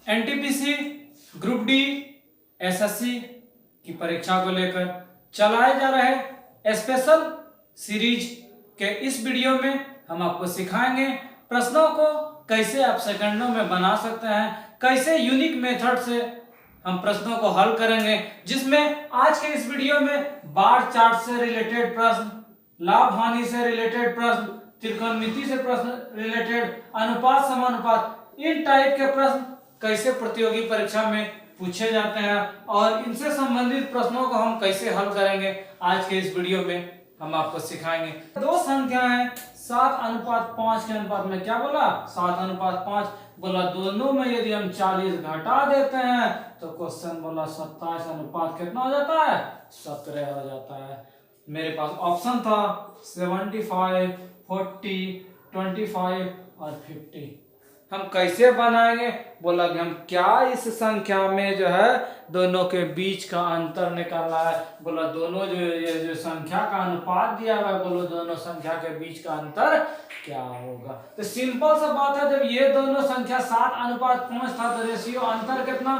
NTPC group D SSC की परीक्षा को लेकर चलाए जा रहे स्पेशल सीरीज के इस वीडियो में हम आपको सिखाएंगे प्रश्नों को कैसे आप सेकंडों में बना सकते हैं, कैसे यूनिक मेथड से हम प्रश्नों को हल करेंगे, जिसमें आज के इस वीडियो में बार चार्ट से रिलेटेड प्रश्न, लाभ हानि से रिलेटेड प्रश्न, त्रिकोणमिति से प्रश्न रिलेटेड, अनुपात समानुपात, इन टाइप के प्रश्न कैसे प्रतियोगी परीक्षा में पूछे जाते हैं और इनसे संबंधित प्रश्नों को हम कैसे हल करेंगे, आज के इस वीडियो में हम आपको सिखाएंगे। दो संख्या है 7:5 के अनुपात में, क्या बोला 7:5 बोला, दोनों में यदि हम 40 घटा देते हैं तो क्वेश्चन बोला 27 अनुपात कितना हो जाता है, 17 हो जाता है। मेरे पास ऑप्शन था 75, 40, 25 और 50। हम कैसे बनाएंगे, बोला कि हम क्या इस संख्या में जो है दोनों के बीच का अंतर निकालना है, बोला दोनों जो संख्या का अनुपात दिया हुआ है, बोलो दोनों संख्या के बीच का अंतर क्या होगा। तो सिंपल सा बात है, जब ये दोनों संख्या 7:5 था तो रेशियो अंतर कितना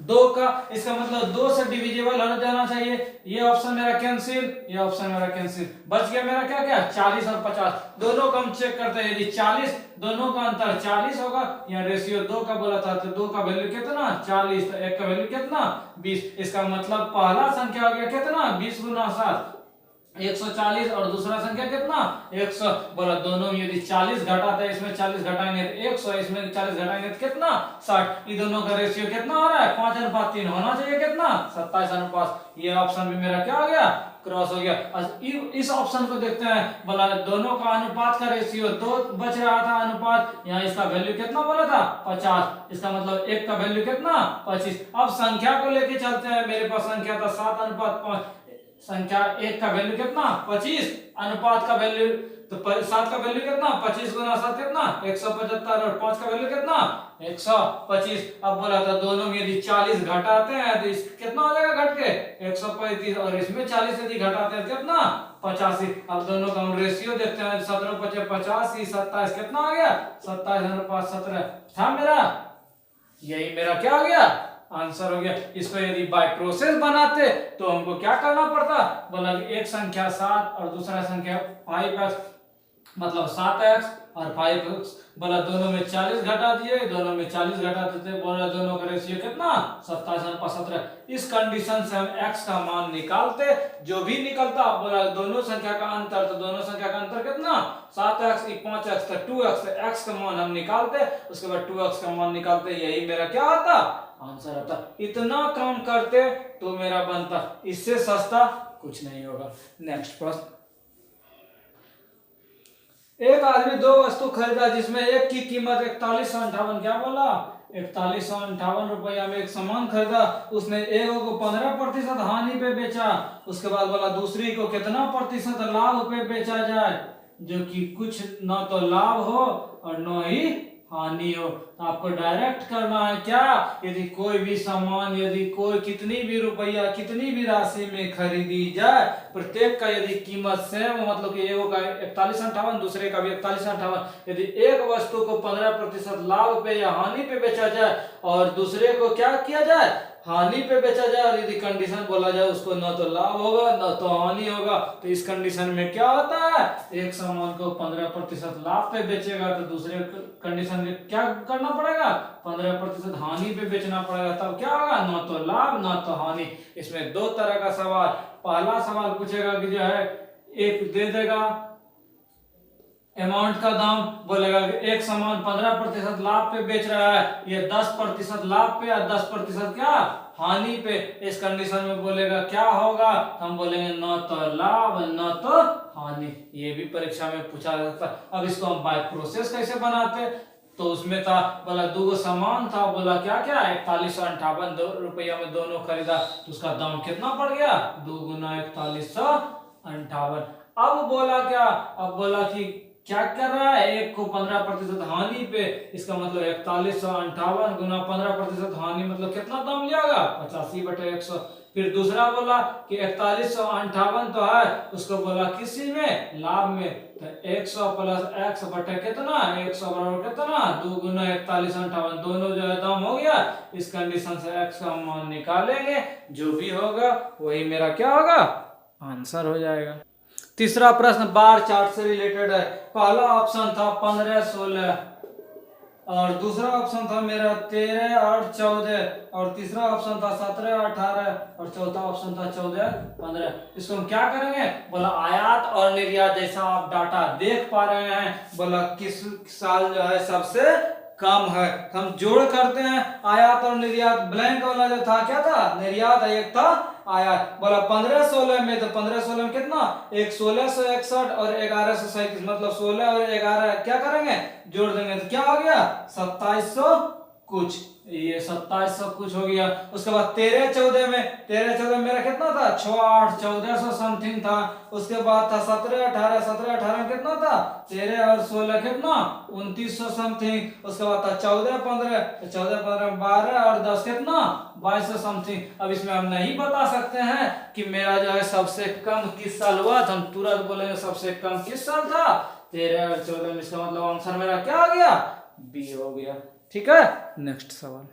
2 का, इसका मतलब 2 से डिविजिबल हो जाना चाहिए। ये ऑप्शन मेरा कैंसिल, ये ऑप्शन मेरा कैंसिल, बच गया मेरा क्या क्या 40 और 50। दोनों का हम चेक करते हैं, यदि 40 दोनों का अंतर 40 होगा, यहाँ रेशियो 2 का बोला था तो 2 का वैल्यू कितना 40, तो 1 का वैल्यू कितना 20। इसका मतलब पहला संख्या हो गया कितना 20 गुना 7 140 और दूसरा संख्या कितना 100। बोला दोनों में यदि 40 घटाते हैं, इसमें 40 घटाएंगे तो 100, इसमें 40 घटाएंगे तो कितना 60। ये दोनों का रेशियो कितना हो रहा है 5:3 होना चाहिए कितना 27 अनुपात। ये ऑप्शन भी मेरा क्या हो गया क्रॉस हो गया। इस ऑप्शन को देखते हैं, बोला दोनों का अनुपात का रेशियो 2 बच रहा था अनुपात, यहाँ इसका वैल्यू कितना बोला था 50, इसका मतलब 1 का वैल्यू कितना 25। अब संख्या को लेके चलते हैं, मेरे पास संख्या था 7:5, संख्या 1 का वैल्यू कितना 25, अनुपात का वैल्यू तो 7 का वैल्यू कितना 25 गुना 7 कितना 175 और 5 का वैल्यू कितना 125। अब बोला था दोनों में यदि 40 घटाते हैं तो कितना हो जाएगा घट के 135, और इसमें 40 यदि घटाते हैं तो कितना 85। अब दोनों का हम रेशियो देखते हैं, 17 × 5 85, 27 कितना आ गया 27 अनुपात 17 था मेरा, यही मेरा क्या हो गया आंसर हो गया। इसको यदि बाय प्रोसेस बनाते तो हमको क्या करना पड़ता, बोला कि एक संख्या 7 और दूसरा संख्या 5x, मतलब 7x और 5x, बोला दोनों में 40 घटा दिए, दोनों में 40 घटा देते, बोला दोनों का रेशियो कितना 27:17। इस कंडीशन से हम x का मान निकालते, जो भी निकलता, बोला दोनों संख्या का अंतर, तो दोनों संख्या का अंतर कितना 7x 5x तो 2x, तो x का मान हम निकालते, उसके बाद 2x का मान निकालते, यही मेरा क्या आता आंसर आता। इतना काम करते तो मेरा बनता, इससे सस्ता कुछ नहीं होगा। नेक्स्ट प्रश्न, एक आदमी 2 वस्तु खरीदा जिसमें एक की कीमत 4158, क्या बोला 4158 रुपया में एक सामान खरीदा, उसने एक को 15% हानि पे बेचा, उसके बाद बोला दूसरी को कितना प्रतिशत लाभ पे बेचा जाए, जो कि कुछ न तो लाभ हो और न ही हानि हो। तो आपको डायरेक्ट करना है क्या, यदि कोई भी सामान, यदि कोई कितनी भी रुपया कितनी भी राशि में खरीदी जाए, प्रत्येक का यदि कीमत सेम, मतलब कि एक का 4158 दूसरे का भी 4158, यदि एक वस्तु को 15% लाभ पे या हानि पे बेचा जाए और दूसरे को क्या किया जाए हानि पे बेचा जाए, और यदि कंडीशन बोला जाए उसको न तो लाभ होगा न तो हानि होगा, तो इस कंडीशन में क्या होता है, एक सामान को 15% लाभ पे बेचेगा तो दूसरे कंडीशन में क्या करना पड़ेगा 15% हानि पे बेचना पड़ेगा, तब क्या होगा न तो लाभ न तो हानि। इसमें दो तरह का सवाल, पहला सवाल पूछेगा कि जो है एक दे देगा अमाउंट का दाम, बोलेगा कि एक सामान 15% लाभ पे बेच रहा है, ये 10% लाभ पे और 10% क्या हानि पे, इस कंडीशन में बोलेगा क्या होगा, हम बोलेंगे न तो लाभ न तो हानि। ये भी परीक्षा में पूछा जाता है। अब इसको हम बाय प्रोसेस कैसे बनाते, तो उसमें था, बोला 2 सामान था, बोला क्या क्या 4158 रुपया में दोनों खरीदा, तो उसका दाम कितना पड़ गया 2 × 4158। अब बोला क्या, अब बोला कि क्या कर रहा है, 1 को 15% हानि पे, इसका मतलब 4158 गुना 15% हानि मतलब कितना दाम लिया होगा, 85/100। फिर दूसरा बोला कि 4158 तो है, उसको बोला किसी में, लाभ में, तो 100 प्लस x बटे कितना, 100 बराबर कितना, 2 गुना 4158, दोनों जो है दाम हो गया। इस कंडीशन से x का मान निकालेंगे, जो भी होगा वही मेरा क्या होगा, आंसर हो जाएगा। तीसरा प्रश्न बार चार्ट से रिलेटेड है। पहला ऑप्शन था 15, 16 और दूसरा ऑप्शन था मेरा 13 और 14 और तीसरा ऑप्शन था 17, 18 और चौथा ऑप्शन था 14, 15। इसको हम क्या करेंगे, बोला आयात और निर्यात, जैसा आप डाटा देख पा रहे हैं, बोला किस साल जो है सबसे कम है, हम जोड़ करते हैं आयात और निर्यात। ब्लैंक वाला जो था क्या था, निर्यात, एक था आयात। बोला 15, 16 में, तो 15, 16 में कितना, एक 1661 और 1137, मतलब 16 और 11 क्या करेंगे, जोड़ देंगे तो क्या हो गया, 2700 कुछ, ये 2700 कुछ हो गया। उसके बाद 13, 14 में, 13, 14 मेरा कितना था, 6, 8, 1400 समथिंग था। उसके बाद था 17, 18, 17, 18 में कितना था, 13 और 16 कितना, 2900 समथिंग। उसके बाद था 14, 15, 14, 15, 12 और 10 कितना, 2200 समथिंग। अब इसमें हम नहीं बता सकते हैं कि मेरा जो है सबसे कम किस साल हुआ, तो हम तुरंत बोलेंगे सबसे कम किस साल था, 13 और 14 में। इसका मतलब आंसर मेरा क्या हो गया, बी हो गया। ठीक है, नेक्स्ट सवाल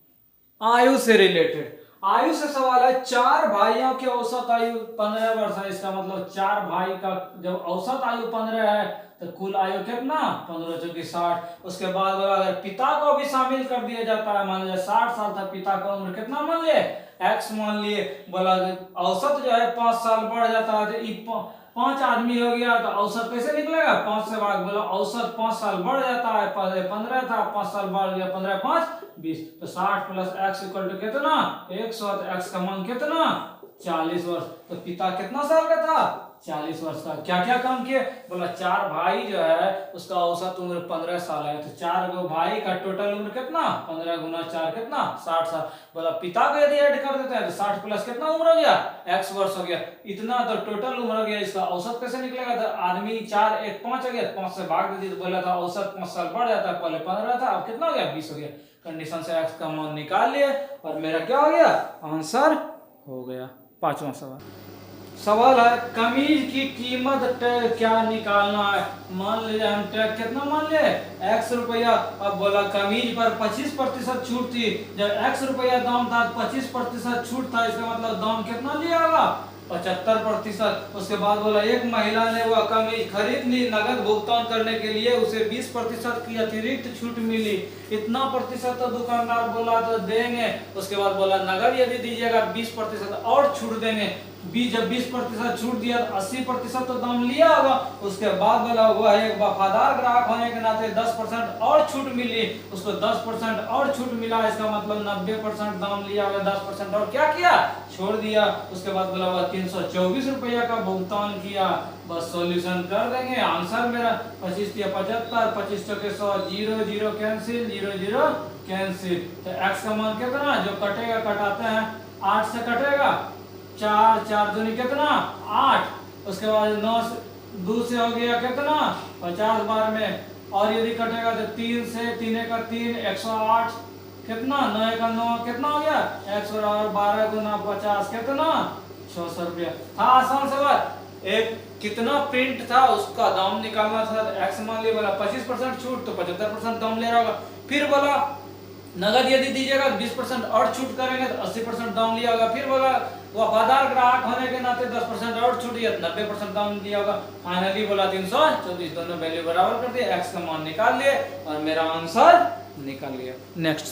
आयु से रिलेटेड। आयु से सवाल है, 4 भाइयों की औसत आयु 15 वर्ष है। इसका मतलब 4 भाई का जब औसत आयु 15 है तो कुल आयु कितना, 15 चौकी 60। उसके बाद अगर पिता को भी शामिल कर दिया जाता है, मान लीजिए 60 साल तक पिता का उम्र कितना मान लिए, x मान लिए, बोला औसत जो है 5 साल बढ़ जाता है, तो 5 आदमी हो गया, तो औसत कैसे निकलेगा, 5 से भाग, बोला औसत 5 साल बढ़ जाता है, पहले 15 था, 5 साल बढ़ गया, 15, 5, 20, तो 60 प्लस x इक्वल टू कितना, 100, तो x का मान कितना, 40 वर्ष। तो पिता कितना साल का था, 40 वर्ष का। क्या क्या काम किए, बोला 4 भाई जो है उसका औसत उम्र 15 साल है, तो 4 गो भाई का टोटल उम्र कितना, 15 गुना 4 कितना, 60 साल। बोला पिता को यदि ऐड कर देते हैं तो 60 प्लस कितना उम्र हो गया, x वर्ष हो गया, इतना तो टोटल उम्र हो गया। इसका औसत कैसे निकलेगा, तो आदमी 4, 1, 5 हो गया, 5 से भाग दीजिए, तो बोला था औसत 5 साल बढ़ जाता है, पहले 15 था, अब कितना हो गया, 20 हो गया। कंडीशन से x का मान निकाल लिए और मेरा क्या हो गया, आंसर हो गया। पांचवा सवाल है, कमीज की कीमत टैग क्या निकालना है। मान लीजिए हम टैग कितना मान ले, x रुपया। अब बोला कमीज पर 25% छूट थी, जब x रुपया दाम था 25% छूट था, इसका मतलब दाम कितना लिया होगा, 75%। उसके बाद बोला एक महिला ने वह कमीज खरीद ली, नगद भुगतान करने के लिए उसे 20% की अतिरिक्त छूट मिली, इतना प्रतिशत तो दुकानदार बोला तो देंगे। उसके बाद बोला नगद यदि दीजिएगा 20% और छूट देंगे। जब 20% छूट दिया तो 80% तो दाम लिया होगा। उसके बाद बोला वह एक वफादार ग्राहक होने के नाते 10% और छूट मिली, उसको 10% और छूट मिला, इसका मतलब 90% दाम लिया होगा, 10% और क्या किया, छोड़ दिया। उसके बाद बोला वह 324 रुपया का भुगतान किया। बस सॉल्यूशन कर देंगे, आंसर मेरा 25 या 75, 25 चौके 100, 0 0 कैंसिल, 0 0 कैंसिल। तो x का मान कितना, जो कटेगा कटाते हैं, 8 से कटेगा, 4, 4 दूनी कितना, 8। उसके बाद 9 से 2 से हो गया कितना, 50 बार में, और यदि कटेगा तो 3 से, 3 का 3, 108 कितना, 9 का 9 कितना हो गया, 112 गुना 50 कितना, 600 रुपया। था आसान सवाल। एक कितना प्रिंट था उसका दाम निकालना था, एक्स मान लिया, बोला 25% छूट तो 75% दाम ले रहा होगा। फिर बोला नगद यदि दीजिएगा 20% और छूट करेंगे तो 80% दाम लिया होगा। फिर बोला वफादार ग्राहक होने के नाते 10% और छूट दिया, 90% दाम दिया होगा। फाइनली बोला 324, दोनों वैल्यू बराबर कर दिए, एक्स का मान निकाल लिए और मेरा आंसर निकल गया। नेक्स्ट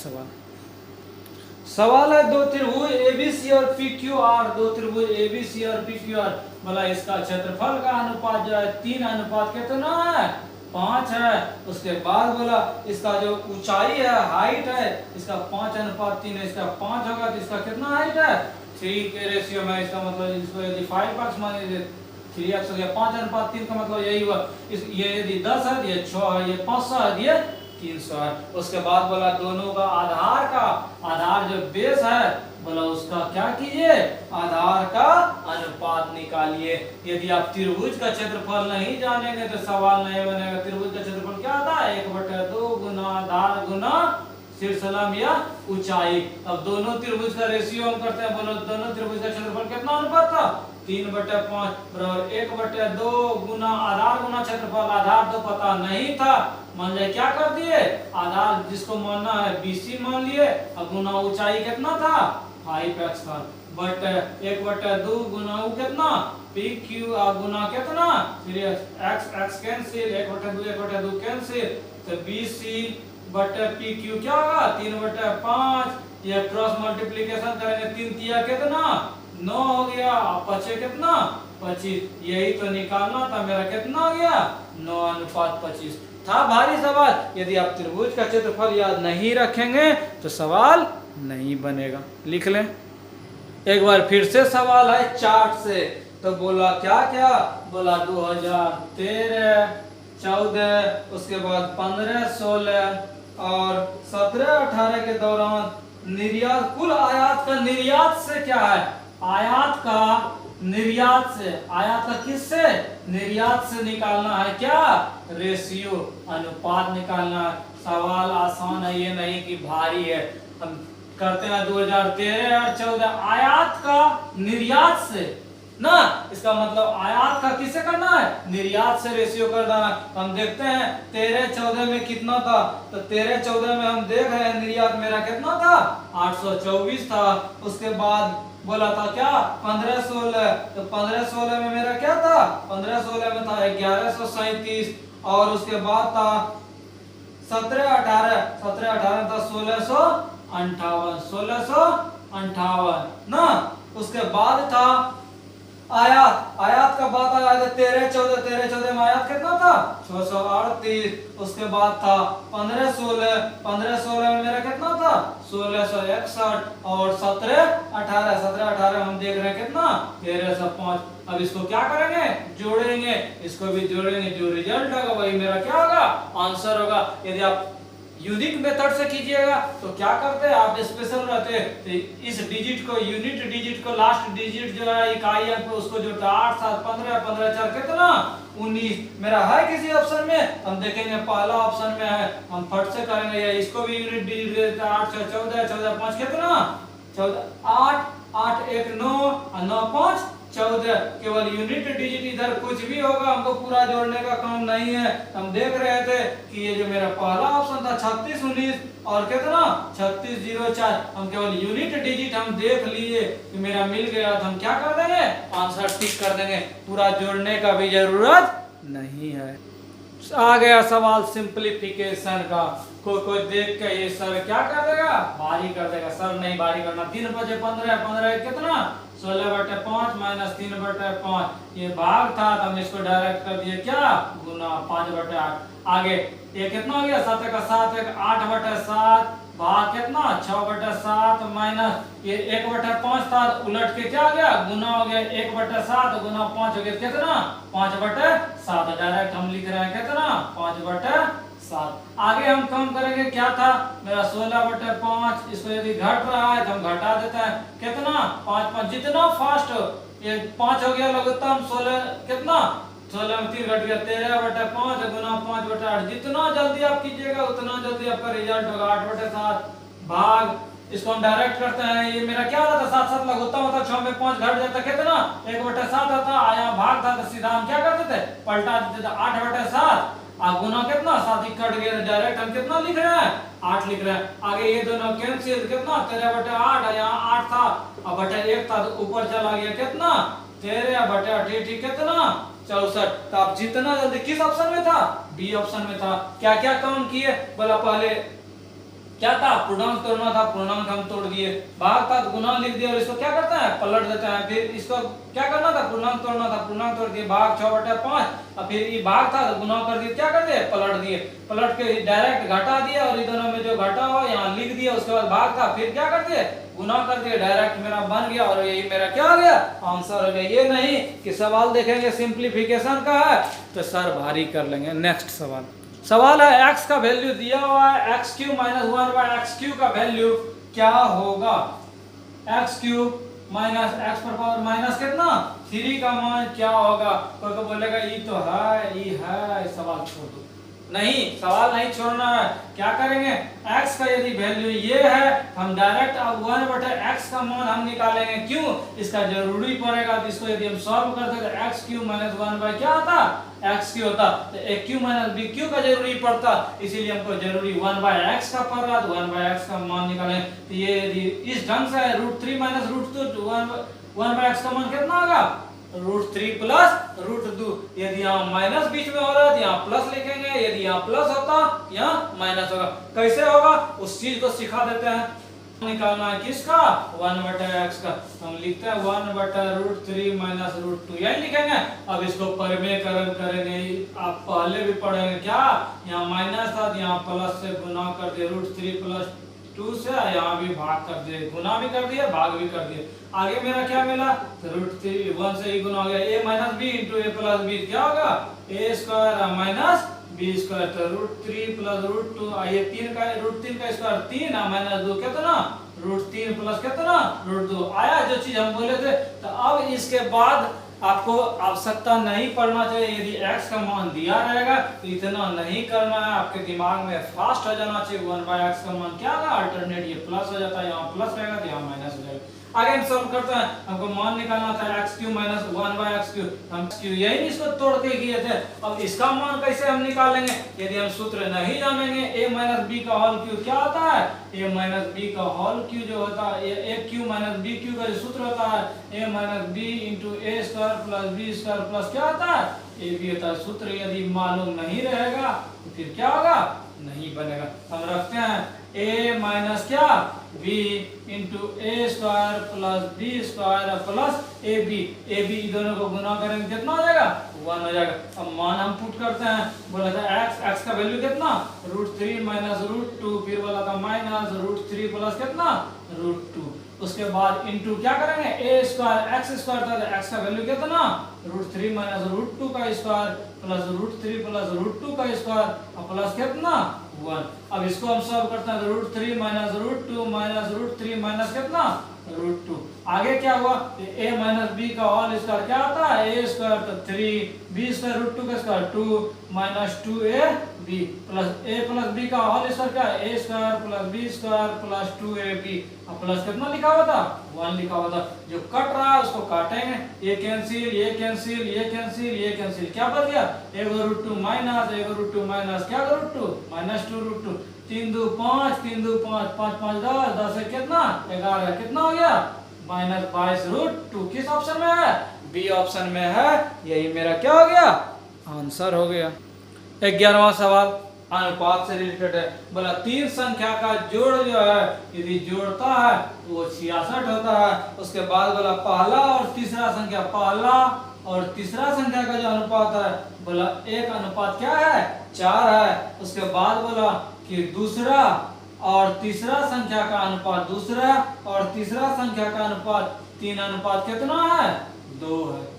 सवाल है, दो त्रिभुज एबीसी और पीक्यूआर, दो त्रिभुज एबीसी और पीक्यूआर, बोला इसका क्षेत्रफल का अनुपात जो है 3 अनुपात कितना है, 5 है। उसके बाद बोला इसका जो ऊंचाई है, हाइट है, इसका 5 अनुपात 3 है, इसका 5 होगा तो इसका कितना हाइट है, 3 के रेशियो में। इसका मतलब इसको यदि 5x मान लीजिए 3x हो गया, 5 अनुपात 3 का मतलब यही हुआ। ये यदि 10 है, ये 6 है, ये 500 है, ये 300 है। उसके बाद बोला दोनों का आधार जो बेस है, बोला उसका क्या कीजिए, आधार का अनुपात निकालिए। जानेंगे। यदि आप त्रिभुज का क्षेत्रफल नहीं जानेंगे तो सवाल नहीं बनेगा। त्रिभुज का क्षेत्रफल क्या आता है? 1/2 गुना आधार गुना शीर्षलंब या ऊंचाई। अब दोनों त्रिभुज का रेशियो हम करते हैं। बोलो दोनों त्रिभुज का क्षेत्रफल कितना अनुपात था? 3/5 बराबर 1/2 गुना आधार गुना क्षेत्रफल। आधार तो पता नहीं था, मान लिया क्या कर दिए, आधार जिसको मानना है BC मान लिए, और गुना ऊंचाई कितना था? 5x था। बट 1/2 गुना कितना PQ गुना कितना, फिर x कैंसिल, 1/2 कैंसिल, तो BC बटे PQ क्या होगा? 3/5। ये क्रॉस मल्टीप्लीकेशन करेंगे, 3 तिया कितना? 9 हो गया। अब बचे कितना? 25। यही तो निकालना था मेरा, कितना हो गया? 9:25। था भारी सवाल। यदि आप त्रिभुज का क्षेत्रफल याद नहीं रखेंगे तो सवाल नहीं बनेगा। लिख लें। एक बार फिर से सवाल है चार्ट से। तो बोला क्या क्या? बोला 2013, 14, उसके बाद 15, 16 और 17, 18 के दौरान निर्यात, कुल आयात का निर्यात से क्या है? आयात का निर्यात से। आयात का किससे? निर्यात से निकालना है क्या? रेशियो, अनुपात निकालना है। सवाल आसान है, ये नहीं कि भारी है। हम करते हैं 2013 और 14 आयात का निर्यात से ना, इसका मतलब आयात का किससे करना है? निर्यात से रेशियो कर देना। हम देखते हैं 13-14 में कितना था, तो 13-14 में हम देख रहे हैं निर्यात मेरा कितना था? 824 था। उसके बाद बोला था क्या? 15-16, तो 15-16 में मेरा क्या था? 15-16 में था 1137, और उसके बाद था 17-18, 17-18 था 1658 ना। उसके बाद था आयात, आयात का बात आया था 13-14 में आयात कितना था? 638। उसके बाद था 15-16 में मेरा कितना था? 1661, और 17-18 हम देख रहे हैं कितना? 1305। अब इसको क्या करेंगे? जोड़ेंगे, इसको भी जोड़ेंगे, जो रिजल्ट होगा वही मेरा क्या होगा? आंसर होगा। यदि आप यूनिक मेथड से कीजिएगा तो क्या करते हैं आप? स्पेशल रहते हैं तो इस डिजिट को, यूनिट डिजिट को, लास्ट डिजिट जो है इकाई अंक उसको जोड़ता है। 8 7 15 15 4 कितना? 19 मेरा है किसी ऑप्शन में? हम देखेंगे पहला ऑप्शन में है, हम फट से करेंगे। या इसको भी यूनिट डिजिट देता है। 8 6 14, 14 5 कितना? 14 8 8 1 9 और 9 5 14। केवल यूनिट डिजिट, इधर कुछ भी होगा हमको पूरा जोड़ने का काम नहीं है। हम देख रहे थे कि ये जो मेरा पहला ऑप्शन था 36 19 और कितना? 36 04। हम केवल यूनिट डिजिट हम देख लिए कि मेरा मिल गया, तो हम क्या कर देंगे? आंसर टिक कर देंगे। पूरा जोड़ने का भी जरूरत नहीं है। आ गया सवाल सिंप्लीफिकेशन का। कोई देख के ये सर क्या कर देगा? भारी कर देगा। सर नहीं भारी करना। 3 बचे 15, 15 कितना? 16/5 माइनस 3/5। ये भाग था तो हम इसको डायरेक्ट कर दिए क्या? गुना 5/8। आगे ये कितना हो गया? 7 का 7 1 8/7 भाग कितना? 6/7 माइनस ये 1/5 था, उलट के क्या हो गया? गुना हो गया। 1/7 गुना 5 हो गया कितना? 5/7। डायरेक्ट हम लिख रहे हैं कितना? 5/7। आगे हम कम करेंगे, क्या था मेरा? 16/5। इसको यदि घट रहा है तो हम घटा देते हैं कितना? 5 5 जितना फास्ट ये 5 हो गया लघुत्तम 16 कितना? 16 में 3 घट गया 13/5 गुना 5/8। जितना जल्दी आप कीजिएगा उतना जल्दी आपका रिजल्ट होगा। 8/7 भाग, इसको हम डायरेक्ट करते हैं। ये मेरा क्या होता? 7 7 लघुत्तम होता, 6 में 5 घट जाता कितना? 1/7 होता। आया भाग था तो सीधा हम क्या कर देते? पलटा देते। 8/7 और गुना कितना? 7 कट गया, डायरेक्ट हम कितना लिख रहे हैं? 8 लिख रहे हैं। आगे ये दोनों कैंसिल, कितना? 13/8, यहाँ 8 था और बटे 1 था तो ऊपर चला गया कितना? 13/8 कितना? 64। तो आप जितना जल्दी किस ऑप्शन में था? बी ऑप्शन में था। क्या क्या काम किए? बोला पहले क्या था? पूर्णांक तोड़ना था, पूर्णांक हम तोड़ दिए। भाग था तो गुना लिख दिया और इसको क्या करते हैं? पलट देते हैं। फिर इसको क्या करना था? पूर्णांक तोड़ना था, पूर्णांक तोड़ दिए। भाग 6/5 और फिर ये भाग था तो गुना कर दिए। क्या कर दिए? पलट दिए। पलट के डायरेक्ट घटा दिया और इन दोनों में जो घटा हुआ यहाँ लिख दिया। उसके बाद भाग था, फिर क्या कर दिए? गुना कर दिए। डायरेक्ट मेरा बन गया और यही मेरा क्या हो गया? आंसर हो गया। ये नहीं कि सवाल देखेंगे सिंप्लीफिकेशन का है तो सर भारी कर लेंगे। नेक्स्ट सवाल है x का वैल्यू दिया हुआ है, x³ माइनस 1/x³ का वैल्यू क्या होगा? x³ माइनस x पर पावर माइनस कितना? 3 का मान क्या होगा? कोई बोलेगा ये तो है, ये है, सवाल छोड़ दो। नहीं, सवाल नहीं छोड़ना है। क्या करेंगे? x का यदि वैल्यू ये है, हम डायरेक्ट अब 1/x का मान हम निकालेंगे। क्यों? इसका जरूरी पड़ेगा। तो इसको यदि हम सॉल्व करते तो x क्यू माइनस 1 क्या होता? x क्यू होता। तो a Q minus b Q का जरूरी पड़ता, इसीलिए हमको जरूरी 1/x का पड़ रहा। तो 1/x का मान निकालें तो ये यदि इस ढंग से है √3 माइनस √2 1/x का मान कितना होगा? √3 प्लस √2। यदि यहाँ माइनस बीच में हो रहा है तो यहाँ प्लस लिखेंगे, यदि यहाँ प्लस होता यहाँ माइनस होगा। कैसे होगा उस चीज को सिखा देते हैं। निकालना है किसका? 1/x का। हम लिखते हैं 1/√3 माइनस √2, यही लिखेंगे। अब इसको परिमेयकरण करेंगे। आप पहले भी पढ़ेंगे क्या? यहाँ माइनस था, यहाँ प्लस से गुना कर दिया √3 प्लस 2 से, यहाँ भी भाग कर दिए, गुना भी कर दिया, भाग भी कर दिए। आगे मेरा क्या मिला? तो √3 1 से ही गुना हो गया, a minus b into a plus b क्या होगा? a square minus b square. तो √3 प्लस √2, ये 3 का √3 का स्क्वायर 3 माइनस 2 कितना? √3 प्लस कितना? √2 आया जो चीज हम बोले थे। तो अब इसके बाद आपको आवश्यकता नहीं पड़ना चाहिए। यदि x का मान दिया रहेगा तो इतना नहीं करना है, आपके दिमाग में फास्ट हो जाना चाहिए। 1/x का मान क्या होगा? अल्टरनेट ये प्लस हो जाता है, यहाँ प्लस रहेगा तो यहाँ माइनस हो जाएगा। आगे हम सॉल्व करते हैं। हमको मान निकालना था x³ माइनस 1/x³। हम यही इसको तोड़ के किए थे। अब इसका मान कैसे हम निकालेंगे? यदि हम सूत्र नहीं जानेंगे, a माइनस b का होल क्यूब क्या होता है? a माइनस b का होल क्यूब जो होता है a³ माइनस b³ का जो सूत्र होता है a minus b into a square plus b square plus क्या होता है? a b होता है। सूत्र यदि मालूम नहीं रहेगा तो फिर क्या होगा? नहीं बनेगा। हम रखते हैं a माइनस क्या? b into a square plus b square plus a b दोनों को गुना करेंगे कितना हो जाएगा? 1 हो जाएगा। अब मान हम पुट करते हैं। बोला था x का वैल्यू कितना? √3 माइनस √2, फिर बोला था माइनस √3 प्लस कितना? √2। उसके बाद इंटू क्या करेंगे? a स्क्वायर x स्क्वायर था तो x का वैल्यू कितना? √3 माइनस √2 का स्क्वायर प्लस √3 प्लस √2 का स्क्वायर प्लस कितना? 1। अब इसको हम सॉल्व करते हैं। √3 माइनस √2 माइनस √3 माइनस कितना? √2। आगे क्या हुआ? a माइनस b का होल स्क्वायर क्या आता है? a स्क्वायर तो 3 b स्क्वायर √2 का square 2 minus 2ab plus a plus b का होल स्क्वायर क्या है? a square plus b square plus 2ab। अब प्लस कितना लिखा हुआ था? 1 लिखा हुआ था। जो कट रहा है उसको काटेंगे। ये कैंसिल, ये कैंसिल, ये कैंसिल, ये कैंसिल, क्या बच गया? √2 माइनस √2 माइनस क्या? √2 माइनस 2 3 2 5 3 2 5 5 5 10 10 है कितना? 11। कितना हो गया? माइनस 22 √2। किस ऑप्शन में है? बी ऑप्शन में है। यही मेरा क्या हो गया? आंसर हो गया। 11वां सवाल अनुपात से रिलेटेड है। बोला 3 संख्या का जोड़ जो है यदि जोड़ता है तो वो 66 होता है। उसके बाद बोला पहला और तीसरा संख्या, पहला और तीसरा संख्या का जो अनुपात है बोला 1 क्या है? 4 है। उसके बाद बोला कि दूसरा और तीसरा संख्या का अनुपात, दूसरा और तीसरा संख्या का अनुपात 3 कितना है? 2 है।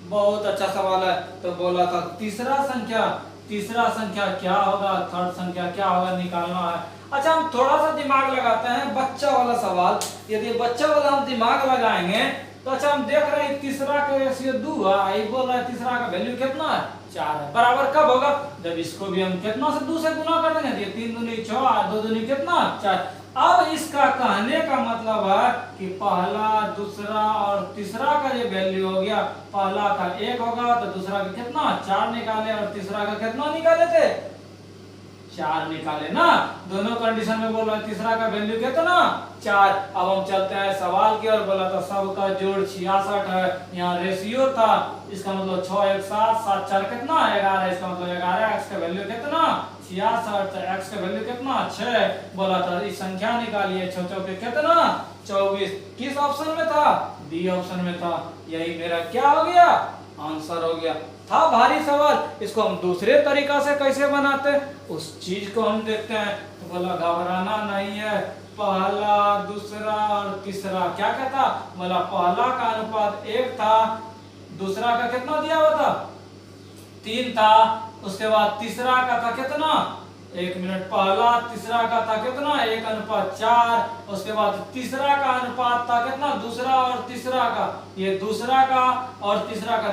बहुत अच्छा सवाल है। तो बोला था तीसरा संख्या क्या होगा, थर्ड संख्या क्या होगा निकालना है। अच्छा हम थोड़ा सा दिमाग लगाते हैं, बच्चा वाला सवाल। यदि बच्चा वाला हम दिमाग लगाएंगे तो अच्छा हम देख रहे हैं तीसरा का रेशियो 2 है, ये बोल रहा है तीसरा का वैल्यू कितना है? 4 है। बराबर कब होगा? जब इसको भी हम कितना से 2 से गुना कर देंगे। 3 दूनी 6, 2 दूनी कितना? 4। अब इसका कहने का मतलब है कि पहला, दूसरा और तीसरा का जो वैल्यू हो गया, पहला का 1 होगा तो दूसरा का कितना? 4 निकाले और तीसरा का कितना निकाले थे? 4 निकाले ना। दोनों कंडीशन में बोल रहा है तीसरा का वैल्यू कितना? 4। अब हम चलते हैं सवाल की ओर। बोला था सबका जोड़ 66 है। यहाँ रेशियो था, इसका मतलब 6 1 7 7 4 कितना? 11। इसका मतलब 11। x का वैल्यू कितना? 66। x का वैल्यू कितना? 6। बोला था इस संख्या निकालिए। 6 चौके कितना? 24। किस ऑप्शन में था? डी ऑप्शन में था। यही मेरा क्या हो गया? आंसर हो गया। था भारी सवाल, इसको हम दूसरे तरीका से कैसे बनाते उस चीज को हम देखते हैं। तो बोला घबराना नहीं है। पहला, दूसरा और तीसरा क्या कहता? बोला पहला का अनुपात 1 था, दूसरा का कितना दिया हुआ था? 3 था। उसके बाद तीसरा का था कितना? 1 मिनट पहला, तीसरा का था कितना 1:4, उसके बाद तीसरा का अनुपात था कितना दूसरा और तीसरा का, ये दूसरा का और तीसरा का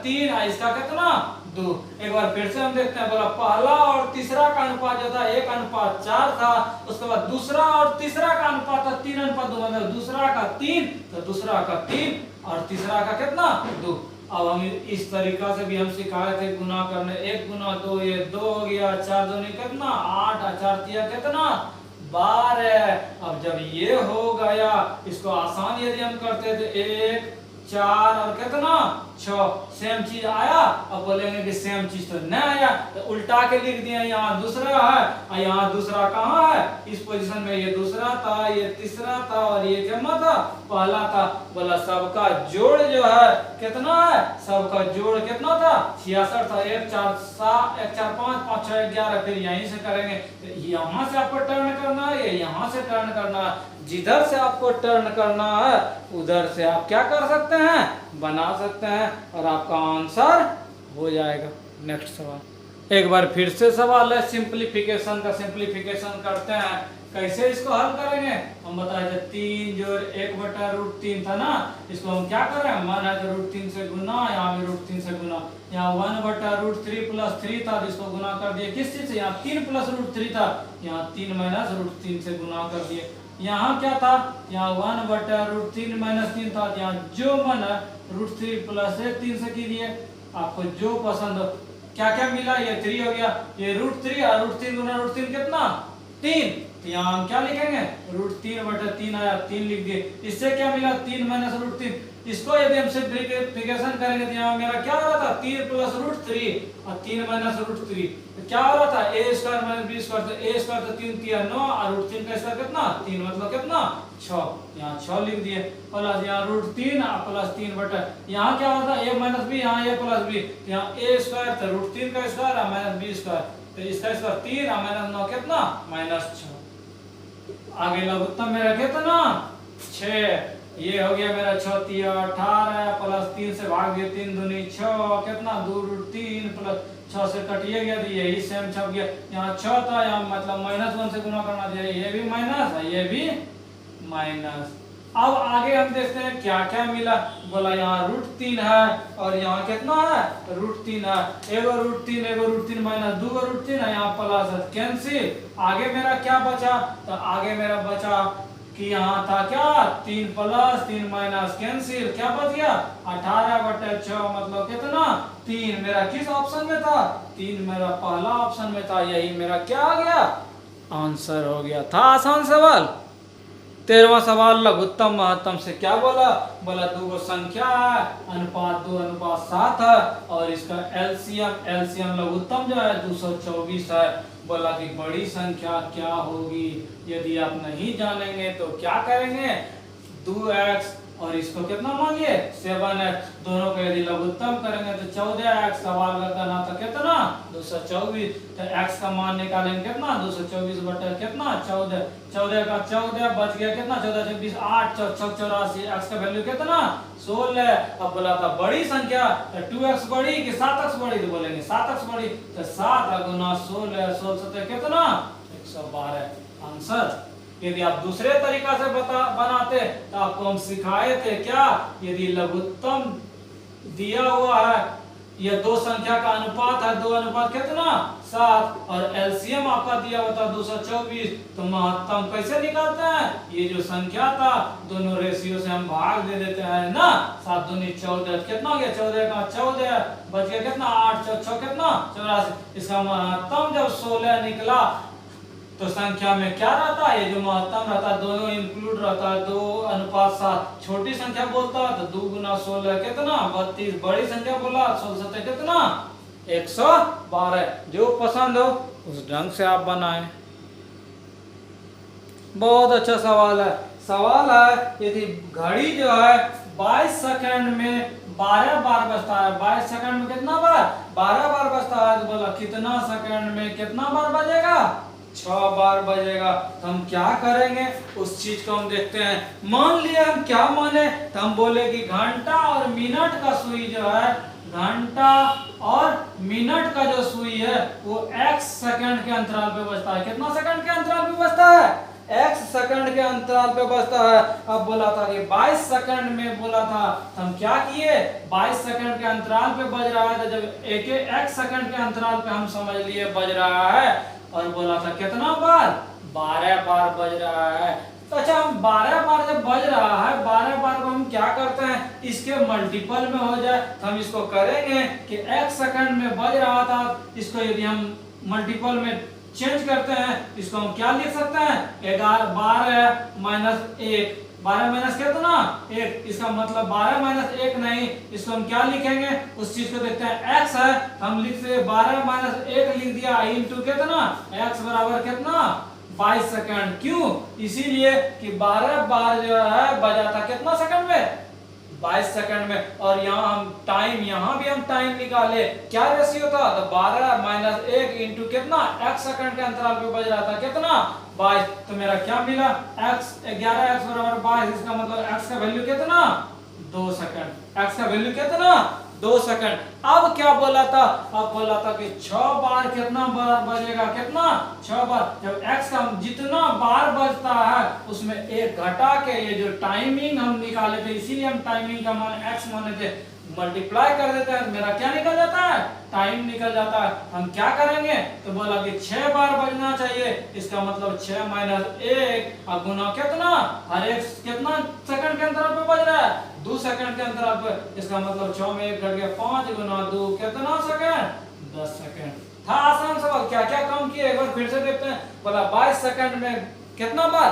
3, इसका कितना 2। एक बार फिर से हम देखते हैं, बोला पहला और तीसरा का अनुपात जो था 1:4 था, उसके बाद दूसरा और तीसरा का अनुपात था 3:2, मतलब दूसरा का 3 तो दूसरा का 3 और तीसरा का कितना 2। अब हम इस तरीका से भी हम सिखाए थे गुना करने, 1 गुना 2 ये 2 हो गया, 4 दूनी कितना 8, 4 तिया कितना 12। अब जब ये हो गया, इसको आसान यदि हम करते थे 1 4 और कितना 6, सेम चीज आया। अब बोलेंगे कि सेम चीज तो नहीं आया, तो उल्टा के लिख दिया, यहाँ दूसरा है और यहाँ दूसरा कहाँ है, इस पोजीशन में ये दूसरा था, ये तीसरा था और ये क्या था पहला था। बोला सबका जोड़ जो है कितना है, सबका जोड़ कितना था 66 था। 1 4 7 1 4 5 5 6 11, फिर यहीं से करेंगे, तो यहाँ से आपको टर्न करना है, यहाँ से टर्न करना है, जिधर से आपको टर्न करना है उधर से आप क्या कर सकते हैं बना सकते हैं और आपका आंसर हो जाएगा। नेक्स्ट सवाल, एक बार फिर से सवाल है सिंप्लीफिकेशन का। सिंप्लीफिकेशन करते हैं, कैसे इसको हल करेंगे हम बताए थे, 3 जो 1/√3 था ना, इसको हम क्या करें, मान है तो √3 से गुना, यहाँ भी √3 से गुना, यहाँ 1/√3 + 3 था, इसको गुना कर दिए किस चीज से, यहाँ 3 + √3 था, यहाँ 3 - √3 से गुना कर दिए। यहाँ क्या था, यहाँ 1/√3 - 3 था, यहाँ जो मन है √3 + 3 से कीजिए, आपको जो पसंद हो। क्या क्या मिला, ये 3 हो गया, ये √3 और √3 गुना √3 कितना 3, तो यहाँ हम क्या लिखेंगे √3/3 आया, 3 लिख दिए। इससे क्या मिला 3 - √3, इसको यदि हम सिंप्लीफिकेशन करेंगे तो यहाँ मेरा क्या हो रहा था 3 + √3 और 3 - √3, तो क्या हो रहा था a² - b², तो a² तो 3 × 9 और √3 का स्क्वायर कितना 3, मतलब कितना 6, यहाँ 6 लिख दिए, प्लस यहाँ √3 + 3 यहाँ क्या होता a - b, यहाँ a + b, यहाँ a² तो √3 का स्क्वायर और -b², तो इसका स्क्वायर 3 और -9 कितना -6। आगे लघुत्तम मेरा कितना 6, ये हो गया मेरा 6 × 3 = 18 प्लस 3 से भाग दिए, 3 दूनी 6 कितना 2√3 प्लस 6 से कटिए गया, तो यही सेम छप गया। यहाँ 6 था, यहाँ मतलब -1 से गुना करना चाहिए, ये भी माइनस है ये भी माइनस। अब आगे हम देखते हैं क्या क्या मिला, बोला यहाँ √3 है और यहाँ कितना है √3 है, एगो √3 - 2 √3 है, यहाँ प्लस है, कैंसिल। आगे मेरा क्या बचा, तो आगे मेरा बचा कि यहाँ था क्या 3 + 3 - कैंसिल, क्या बच गया 18/6, मतलब कितना 3। मेरा किस ऑप्शन में था 3, मेरा पहला ऑप्शन में था, यही मेरा क्या आ गया आंसर हो गया। था आसान सवाल। 13वां सवाल लघुत्तम महत्तम से क्या बोला, बोला दो गो संख्या है, अनुपात 2:7 है और इसका एलसीएम लघुत्तम जो है 224 है। बोला कि बड़ी संख्या क्या होगी, यदि आप नहीं जानेंगे तो क्या करेंगे 2x और इसको कितना मानिए 7x, दोनों को यदि लघुत्तम करेंगे तो 14x, सवाल का करना तो कितना 224, तो x का मान निकालेंगे कितना 224 बटे कितना 14, 14 का 14 बच गया कितना 14 24 8 4 84, x का वैल्यू कितना 16। अब बोला था बड़ी संख्या तो 2x बड़ी कि 7x बड़ी, तो बोलेंगे 7x बड़ी, तो 7 × 16 16 कितना 112 आंसर। यदि आप दूसरे तरीका से बनाते तो आपको हम सिखाए थे क्या, यदि लघुत्तम दिया हुआ है, ये दो संख्या का अनुपात है, 2 अनुपात कितना 7 और एलसीएम आपका दिया होता 224, तो महत्तम कैसे निकालते हैं, ये जो संख्या था दोनों रेशियो से हम भाग दे देते हैं ना, 7 दूनी 14, कितना हो गया 14 का 14 बच गया कितना 8 4 6 कितना 84, इसका महत्तम जब 16 निकला तो संख्या में क्या रहता है, ये जो महत्तम रहता है दोनों इंक्लूड रहता है, 2:7। छोटी संख्या बोलता है तो 2 × 16 कितना 32, बड़ी संख्या बोला 16 कितना 112। जो पसंद हो उस ढंग से आप बनाएं। बहुत अच्छा सवाल है। सवाल है यदि घड़ी जो है 22 सेकंड में 12 बार बजता है, 22 सेकंड में कितना बार 12 बार बजता है, तो बोला कितना सेकंड में कितना बार बजेगा 6 बार बजेगा। तो हम क्या करेंगे उस चीज को हम देखते हैं। मान लिया हम क्या माने, तो हम बोले कि घंटा और मिनट का सुई जो है घंटा और मिनट का जो सुई है वो x सेकंड के अंतराल पे बजता है। कितना सेकंड के अंतराल पे बजता है? x सेकंड के अंतराल पे बजता है। अब बोला था कि 22 सेकंड में बोला था, तो हम क्या किए, 22 सेकंड के अंतराल पे बज रहा है, तो जब एक x सेकंड के अंतराल पे हम समझ लिए बज रहा है, और बोला था कितना बार, 12 बार बज रहा है। तो अच्छा, हम 12 बार जब बज रहा है, 12 बार को हम क्या करते हैं, इसके मल्टीपल में हो जाए, तो हम इसको करेंगे कि x सेकंड में बज रहा था, इसको यदि हम मल्टीपल में चेंज करते हैं, इसको हम क्या लिख सकते हैं, 12 माइनस 1, 12 माइनस कितना 1, इसका मतलब 12 माइनस 1 नहीं, इसको हम क्या लिखेंगे, उस चीज को देखते हैं, x है, हम लिख से 12 माइनस 1 लिख दिया, इंटू कितना, x बराबर कितना, 22 सेकंड। क्यों? इसीलिए कि 12 बार जो है बजा था कितना सेकंड में, 22 सेकंड में। और यहाँ हम टाइम, यहाँ भी हम टाइम निकाले, क्या रेशियो था, तो 12 माइनस 1 इंटू कितना, x सेकंड के अंतराल पे बज रहा था कितना, 22। तो मेरा क्या मिला, x 11x बराबर 22, इसका मतलब x का वैल्यू कितना, 2 सेकंड। x का वैल्यू कितना, 2 सेकंड। अब क्या बोला था, अब बोला था कि 6 बार कितना बार बजेगा, कितना, 6 बार। जब x का जितना बार बजता है उसमें एक घटा के, ये जो टाइमिंग हम निकाले थे, इसीलिए हम टाइमिंग का मान x माने थे, मल्टीप्लाई कर देते हैं, मेरा क्या निकल जाता है, टाइम निकल जाता है। हम क्या करेंगे, तो बोला कि 6 बार बजना चाहिए, इसका मतलब 6 माइनस 1 और गुना कितना, हर एक कितना सेकंड के अंतराल पे बज रहा है, 2 सेकंड के अंतराल पे, इसका मतलब 6 में 1 घट गया, 5 गुना 2 कितना सेकंड, 10 सेकंड। था आसान सवाल, क्या क्या काम किए एक बार फिर से देखते हैं। बोला 22 सेकंड में कितना बार,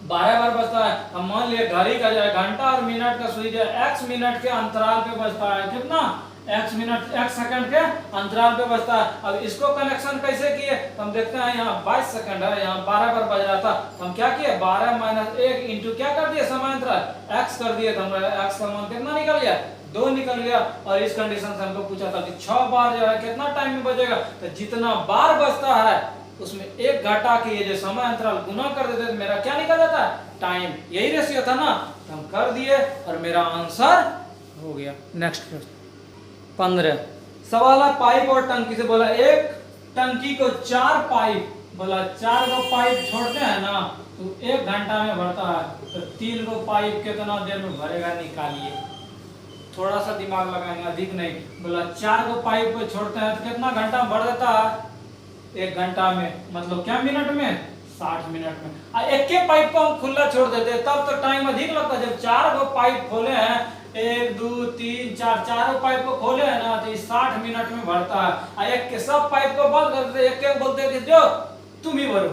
12 बार बजता है। हम मान लिए घड़ी का जो घंटा और मिनट का सुई जो x मिनट के अंतराल पे बजता है, कितना, x मिनट x सेकंड के अंतराल पे बजता है। अब इसको कनेक्शन कैसे किए, तो हम देखते हैं, यहाँ 22 सेकंड है, यहाँ 12 बार बज रहा था, तो हम क्या किए, 12 माइनस 1 इंटू क्या कर दिए, समानांतर x कर दिए, तो हमारा x का मान कितना निकल गया, 2 निकल गया। और इस कंडीशन से हमको पूछा था कि 6 बार जो है कितना टाइम में बजेगा, तो जितना बार बजता है उसमें एक घटा के ये जो समय अंतराल गुना कर देते तो मेरा क्या निकल जाता है, टाइम। यही रेशियो था ना, तो हम कर दिए और मेरा आंसर हो गया। नेक्स्ट क्वेश्चन 15 सवाल है पाइप और टंकी से। बोला एक टंकी को 4 पाइप, बोला 4 को पाइप छोड़ते हैं ना तो 1 घंटा में भरता है, तो 3 को पाइप कितना देर में भरेगा, निकालिए। थोड़ा सा दिमाग लगाएंगे, अधिक नहीं। बोला 4 को पाइप को छोड़ते हैं तो कितना घंटा में भर देता है, 1 घंटा में, मतलब क्या मिनट में, 60 मिनट में। एक के पाइप को हम खुला छोड़ देते तब तो टाइम अधिक लगता। जब 4 को पाइप खोले हैं, 1 2 3 4, चारों पाइप को खोले हैं ना, तो 60 मिनट में भरता है। एक के सब पाइप को बंद कर देते, एक के बोलते कि जो तुम ही भरो,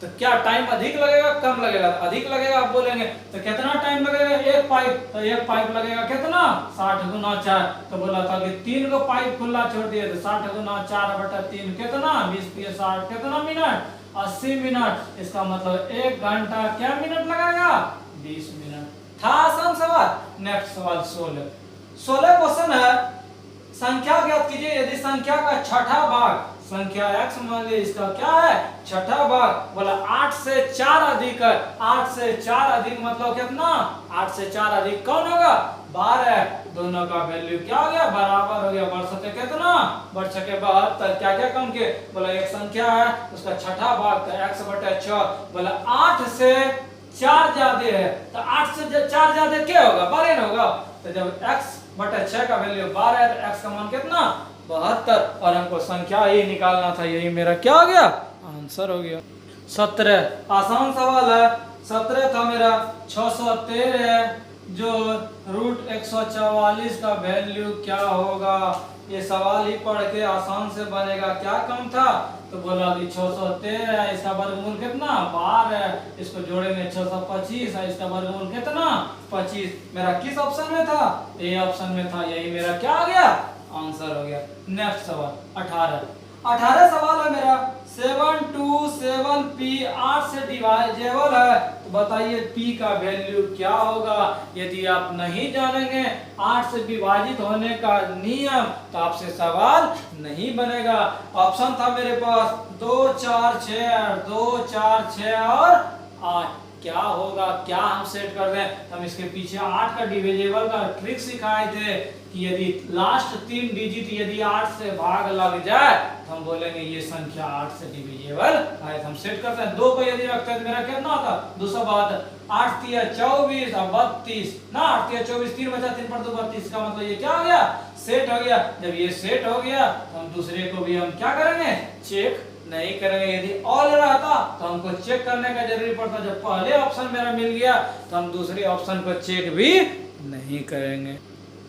तो क्या टाइम अधिक लगेगा कम लगेगा, अधिक लगेगा आप बोलेंगे, तो कितना टाइम लगेगा, एक पाइप, तो एक पाइप लगेगा कितना, 60 गुना 4। तो बोला था कि 3 को पाइप खुला छोड़ दिए तो 60 गुना 4/3 कितना, 20 के 60 कितना मिनट, 80 मिनट। इसका मतलब 1 घंटा क्या मिनट लगेगा, 20 मिनट। था आसान सवाल। नेक्स्ट सवाल 16 क्वेश्चन है, संख्या ज्ञात कीजिए यदि संख्या का छठा भाग, संख्या x मान लीजिए, इसका क्या है, छठा भाग। बोला 8 से 4 अधिक है, 8 से 4 अधिक मतलब कितना, 8 से 4 अधिक कौन होगा, 12। दोनों का वैल्यू क्या हो गया, बराबर हो गया। बढ़ सके कितना, बढ़ सके 72। क्या क्या कम के, बोला एक संख्या है उसका छठा भाग, तो x/6। बोला 8 से 4 ज्यादा है, तो 8 से 4 ज्यादा क्या होगा, 12 होगा। तो जब x/6 का वैल्यू 12 है तो x का मान कितना, 72। और हमको संख्या ही निकालना था, यही मेरा क्या हो गया, आंसर हो गया। 17 आसान सवाल है। 17 था मेरा 613 जो √144 का वैल्यू क्या होगा। ये सवाल ही पढ़ के आसान से बनेगा, क्या कम था। तो बोला कि 613 इसका वर्गमूल कितना, 12, इसको जोड़ेंगे 625 है, इसका वर्गमूल कितना, 25। मेरा किस ऑप्शन में था, ए ऑप्शन में था, यही मेरा क्या आ गया, आंसर हो गया। नेक्स्ट सवाल 18 सवाल है मेरा। 7 2 7 p 8 से डिवाइजेबल है, तो बताइए p का वैल्यू क्या होगा। यदि आप नहीं जानेंगे 8 से विभाजित होने का नियम तो आपसे सवाल नहीं बनेगा। ऑप्शन था मेरे पास 2 4 6 2 4 6 और 8। क्या होगा, क्या हम सेट कर दें। हम इसके पीछे 8 का डिविजिबल का ट्रिक सिखाए थे कि यदि लास्ट 3 डिजिट यदि 8 से भाग लग जाए तो हम बोलेंगे ये संख्या 8 से डिविजिबल है। हम सेट करते हैं 2 को यदि रखते हैं तो मेरा कितना होता, 232, 8 तिया 24 और 32 ना, 8 तिया 24, 3 बचा, 3 पर 2 32 का मतलब ये क्या हो गया, सेट हो गया। जब ये सेट हो गया तो हम दूसरे को भी हम क्या करेंगे, चेक नहीं करेंगे। यदि ऑल रहता तो हमको चेक करने का जरूरी पड़ता, जब पहले ऑप्शन मेरा मिल गया तो हम दूसरे ऑप्शन को चेक भी नहीं करेंगे।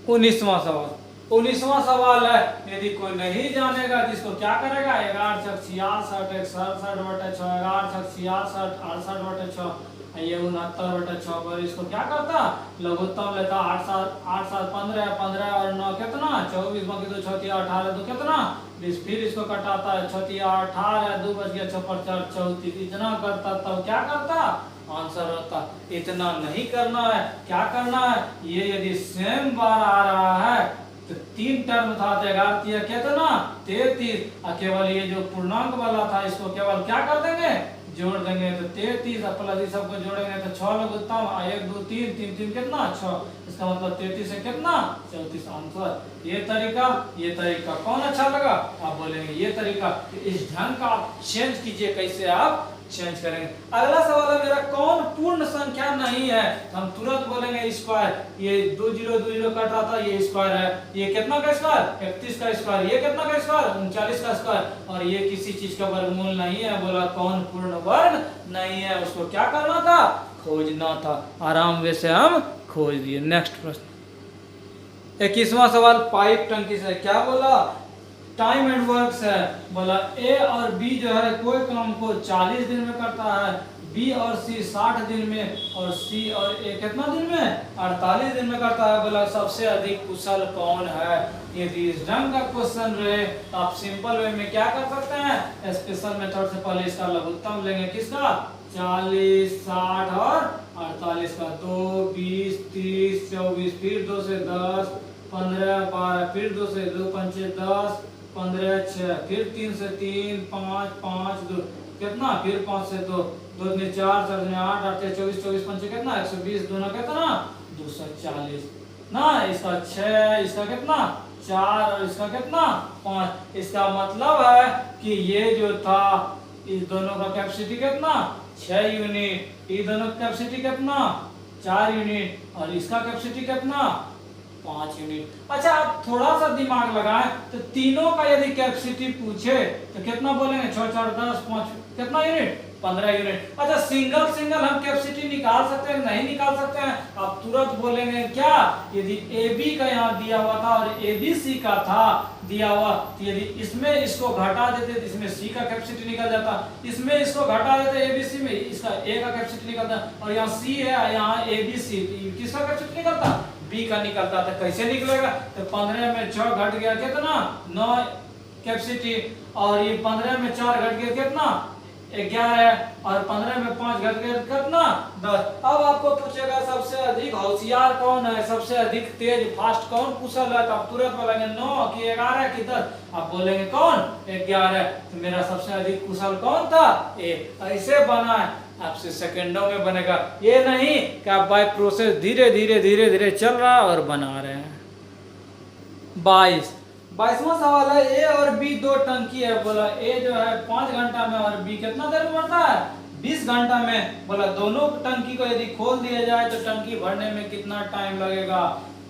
19वां सवाल, 19वां सवाल है, यदि कोई नहीं जानेगा जिसको क्या करेगा, 11 छक 66, 67 बटे 6, 11 छक 66, 68 बटे 6, ये 69 बटे 6 पर इसको क्या करता, लघुत्तम लेता, 8 7 15, 15 और 9 कितना, 24 बाकी 2 6 18 2 कितना 20, फिर इसको कटाता है 6 18, 2 बच गया 6 पर 4 34, इतना करता तब क्या करता, आंसर होता। इतना नहीं करना है, क्या करना है, ये यदि सेम बार आ रहा है तो 3 टर्म था, 11 कितना 33, केवल ये जो पूर्णांक वाला था इसको केवल क्या कर देंगे, जोड़ देंगे। तो 33 प्लस ये सबको जोड़ेंगे तो 6 लघुत्तम, 1 2 3 3 3 कितना 6, इसका मतलब 33 से कितना 34 आंसर। ये तरीका कौन अच्छा लगा, आप बोलेंगे ये तरीका। इस ढंग का आप चेंज कीजिए, कैसे आप चेंज करेंगे। अगला सवाल है मेरा, कौन पूर्ण संख्या नहीं है, हम तुरंत बोलेंगे स्क्वायर। ये 2 0 2 0 कट रहा था, ये स्क्वायर है। ये कितना का स्क्वायर, 31 का स्क्वायर। ये कितना का स्क्वायर, 39 का स्क्वायर। और ये किसी चीज का वर्गमूल नहीं है। बोला कौन पूर्ण वर्ग नहीं है, उसको क्या करना था, खोजना था। आराम से हम खोज दिए। नेक्स्ट प्रश्न, 21वां सवाल, पाइप टंकी से क्या बोला, टाइम एंड वर्क्स है। बोला ए और बी जो है कोई काम को 40 दिन में करता है, बी और सी 60 दिन में, और सी और ए कितना दिन में, 48 दिन में करता है। बोला सबसे अधिक कुशल कौन है। यदि इस ढंग का क्वेश्चन रहे तो आप सिंपल वे में क्या कर सकते हैं, स्पेशल मेथड से पहले इसका लघुत्तम लेंगे, किसका, 40 60 और 48 का। 2 20 30 24, फिर 2 से 10 15 12, फिर 2 से 2 5 10 15 6, फिर 3 से 3 5 5 2 कितना, फिर 5 से 2 2 में 4 4 में 8 8 24 24 5 कितना 120, दोनों कितना 240 ना। इसका 6, इसका कितना 4 और इसका कितना 5। इसका मतलब है कि ये जो था इस दोनों का कैपेसिटी कितना 6 यूनिट, ये दोनों का कैपेसिटी कितना 4 यूनिट, और इसका कैपेसिटी कितना 5 यूनिट। अच्छा आप थोड़ा सा दिमाग लगाएं तो तीनों का यदि कैपेसिटी पूछे तो कितना बोलेंगे, 6 4 10 5 कितना यूनिट 15 यूनिट। अच्छा सिंगल हम कैपेसिटी निकाल सकते हैं, नहीं निकाल सकते हैं, आप तुरंत बोलेंगे क्या, यदि ए बी का यहाँ दिया हुआ था और ए बी सी का था दिया हुआ, तो यदि इसमें इसको घटा देते तो इसमें सी का कैपेसिटी निकल जाता, इसमें इसको घटा देते ए बी सी में इसका ए का कैपेसिटी निकलता, और यहाँ सी है यहाँ ए बी सी, किसका कैपेसिटी निकलता, बी का निकलता था। कैसे निकलेगा, तो 15 में 6 घट गया कितना 9 कैपेसिटी, और ये 15 में 4 घट गया कितना 11, और 15 में 5 घट गया कितना 10। अब आपको पूछेगा सबसे अधिक होशियार कौन है, सबसे अधिक तेज फास्ट कौन कुशल है, तो आप तुरंत बोलेंगे 9 कि 11 कि 10, आप बोलेंगे कौन 11। तो मेरा सबसे अधिक कुशल कौन था, ए। ऐसे बना है, आपसे सेकंडों में बनेगा, ये नहीं कि आप बाय प्रोसेस धीरे धीरे चल रहा और बना रहे हैं। 22वां सवाल है, ए और बी 2 टंकी है। बोला ए जो है 5 घंटा में और बी कितना देर में भरता है 20 घंटा में। बोला दोनों टंकी को यदि खोल दिया जाए तो टंकी भरने में कितना टाइम लगेगा।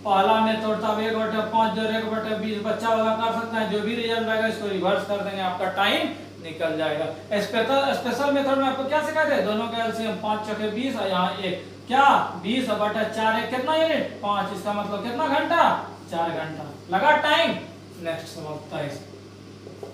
पहला में तो 1/5 जो 1/20 बच्चा वाला कर सकते हैं, जो भी रिजल्ट आएगा इसको रिवर्स कर देंगे, आपका टाइम निकल जाएगा। स्पेशल मेथड में आपको क्या सिखाते हैं, दोनों का एलसीएम 5 चौके 20 और यहाँ 1 क्या 20/4 1 कितना यूनिट 5, इसका मतलब कितना घंटा 4 घंटा लगा टाइम। नेक्स्ट सवाल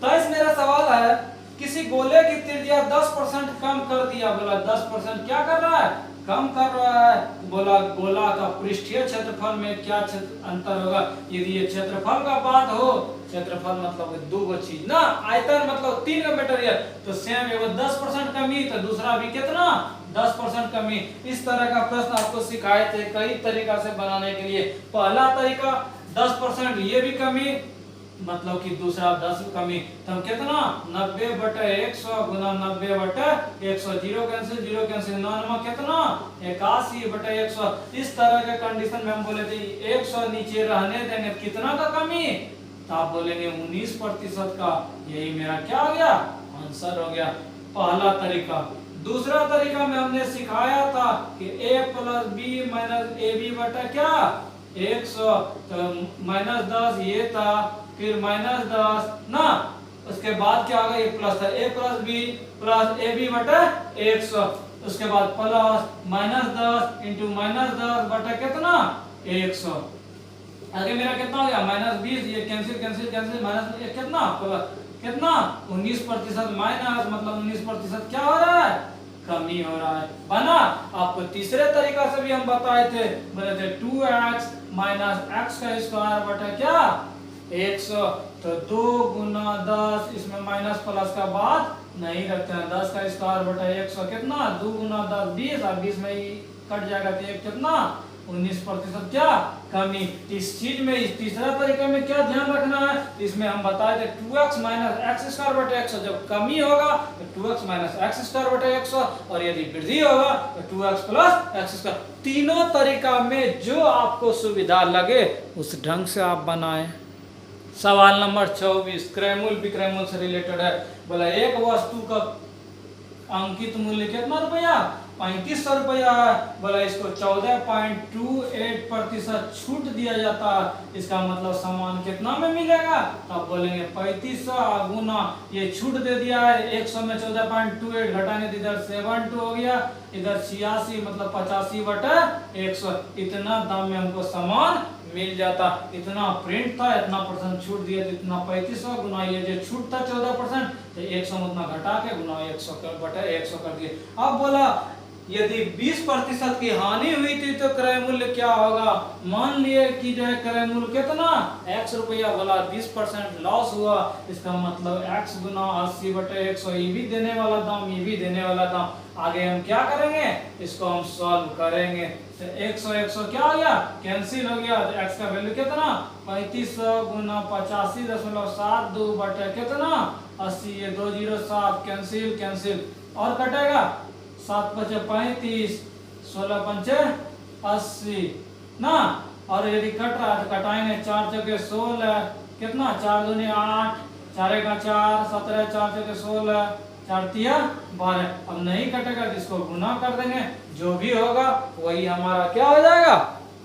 23 मेरा सवाल है, किसी गोले की त्रिज्या 10% कम कर दिया। बोला 10% क्या कर रहा है, कम कर रहा है। बोला गोला का पृष्ठीय क्षेत्रफल में क्या अंतर होगा। यदि ये क्षेत्रफल का बात हो, क्षेत्रफल मतलब 2 चीज ना, आयतन मतलब 3 का मटेरियल, तो सेम एगो 10% कमी तो दूसरा भी कितना 10% कमी। इस तरह का प्रश्न आपको सिखाए थे कई तरीका से बनाने के लिए। पहला तरीका 10% ये भी कमी मतलब कि दूसरा 10 कमी, तो हम कितना 90/100 गुना 90/100, जीरो कैंसिल 9 नंबर कितना 81/100। इस तरह के कंडीशन में हम बोले थे 100 नीचे रहने देंगे, कितना का कमी, तो आप बोलेंगे 19% का। यही मेरा क्या हो गया, आंसर हो गया, पहला तरीका। दूसरा तरीका में हमने सिखाया था कि a + b - ab बटा क्या 100, तो -10 ये था, फिर -10 ना, उसके बाद क्या होगा, ये प्लस था, a + b + ab बटा 100, उसके बाद प्लस -10 × -10 बटा कितना 100। आगे मेरा कितना हो गया -20, ये कैंसिल माइनस कितना कितना 19% माइनस, मतलब 19% क्या हो रहा है, कमी हो रहा है, बना। आपको तीसरे तरीका से भी हम बताए थे, बोले थे 2x - x² बटा क्या 100, तो 2 × 10, इसमें माइनस प्लस का बात नहीं रखते हैं, 10² बटा 100 कितना 2 × 10 20, और 20 में ही कट जाएगा, तो एक कितना 19% क्या कमी। इस चीज में, इस तीसरा तरीके में क्या ध्यान रखना है, इसमें हम बताए थे 2x - x² बटा 100, जब कमी होगा तो 2x - x² बटा 100, और यदि वृद्धि होगा तो 2x + x²। तीनों तरीका में जो आपको सुविधा लगे उस ढंग से आप बनाएं। सवाल नंबर 24 क्रैमुल विक्रैमुल से रिलेटेड है। बोला एक वस्तु का अंकित मूल्य कितना रुपया 3500 रुपया है। बोला इसको 14.28% छूट दिया जाता है, इसका मतलब सामान कितना में मिलेगा, तो आप बोलेंगे 3500 गुना ये छूट दे दिया है 100 में 14.28 घटाने तो इधर 72 हो गया, इधर 86 मतलब 85/100, इतना दाम में हमको सामान मिल जाता। इतना प्रिंट था, इतना % छूट दिया, तो इतना 3500 गुना ये जो छूट था 14%, तो 100 में उतना घटा के गुना 100/100 कर दिए। अब बोला यदि 20% की हानि हुई थी तो क्रय मूल्य क्या होगा। मान लिए कि जो है क्रय मूल्य कितना x रुपया, बोला 20% लॉस हुआ, इसका मतलब x गुना 80/100, ये भी देने वाला दाम, ये भी देने वाला दाम। आगे हम क्या करेंगे, इसको हम सॉल्व करेंगे, तो 100 क्या हो गया, कैंसिल हो गया, तो x का वैल्यू कितना 3500 गुना 85.72 बटे कितना 80, ये 207 कैंसिल और कटेगा 7 × 5 = 35, 16 × 5 = 80 ना, और यदि कट रहा है तो कटाएंगे 4 × 16 कितना 4 × 2 = 8, 4 × 4 17, 4 × 16 4 × 3 = 12। अब नहीं कटेगा तो इसको गुना कर देंगे, जो भी होगा वही हमारा क्या हो जाएगा,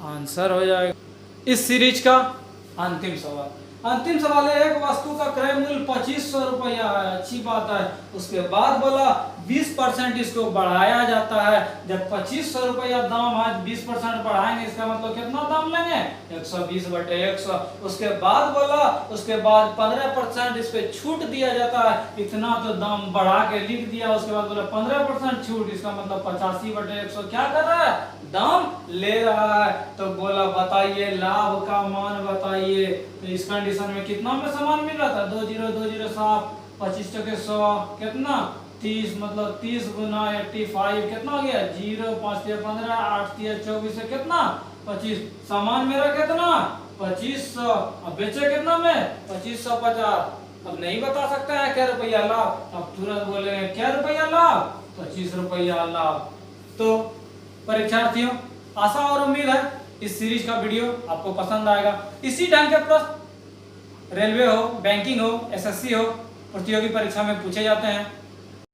आंसर हो जाएगा। इस सीरीज का अंतिम सवाल है, एक वस्तु का क्रय मूल्य 2500 रुपया है, अच्छी बात है। उसके बाद बोला 20% इसको बढ़ाया जाता है, जब 2500 रुपया दाम है 20% बढ़ाएंगे, इसका मतलब कितना दाम लेंगे 120/100। उसके बाद बोला, उसके बाद 15% इस पे छूट दिया जाता है, इतना तो दाम बढ़ा के लिख दिया। उसके बाद बोला 15% छूट, इसका मतलब 85/100 क्या कर रहा है, दाम ले रहा है। तो बोला बताइए लाभ का मान बताइए, तो इस कंडीशन में कितना में सामान मिल रहा था 2007 25 × 100 कितना 30, मतलब 30 गुना 85 कितना हो गया 0, 5 × 15 8 × 24 से कितना 25, सामान मेरा कितना 2500, अब बेचे कितना में 2550। अब नहीं बता सकता है क्या रुपया लाभ, अब तुरंत बोलेंगे क्या रुपया लाभ 25 रुपया लाभ। तो परीक्षार्थियों आशा और उम्मीद है इस सीरीज का वीडियो आपको पसंद आएगा। इसी ढंग के प्रश्न रेलवे हो, बैंकिंग हो, एसएससी हो, प्रतियोगी परीक्षा में पूछे जाते हैं।